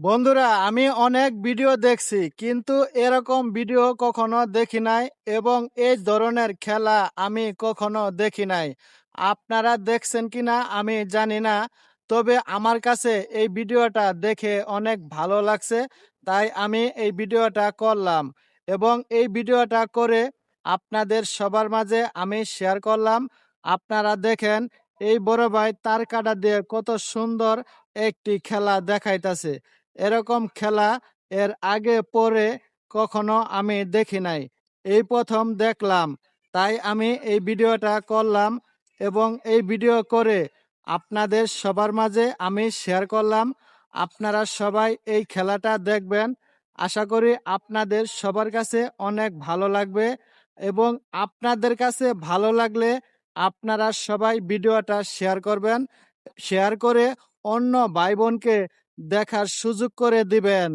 বন্ধুরা, আমি অনেক ভিডিও দেখছি কিন্তু এরকম ভিডিও কখনো দেখি নাই এবং এই ধরনের খেলা আমি কখনো দেখি নাই। আপনারা দেখছেন কিনা আমি জানি না, তবে আমার কাছে এই ভিডিওটা দেখে অনেক ভালো লাগছে, তাই আমি এই ভিডিওটা করলাম এবং এই ভিডিওটা করে আপনাদের সবার মাঝে আমি শেয়ার করলাম। আপনারা দেখেন, এই বড় ভাই তার কাটা দিয়ে কত সুন্দর একটি খেলা দেখাইতাছে। এরকম খেলা এর আগে পরে কখনো আমি দেখি নাই, এই প্রথম দেখলাম। তাই আমি এই ভিডিওটা করলাম এবং এই ভিডিও করে আপনাদের সবার মাঝে আমি শেয়ার করলাম। আপনারা সবাই এই খেলাটা দেখবেন। আশা করি আপনাদের সবার কাছে অনেক ভালো লাগবে এবং আপনাদের কাছে ভালো লাগলে আপনারা সবাই ভিডিওটা শেয়ার করবেন। শেয়ার করে অন্য ভাই বোনকে দেখার সুযোগ করে দিবেন।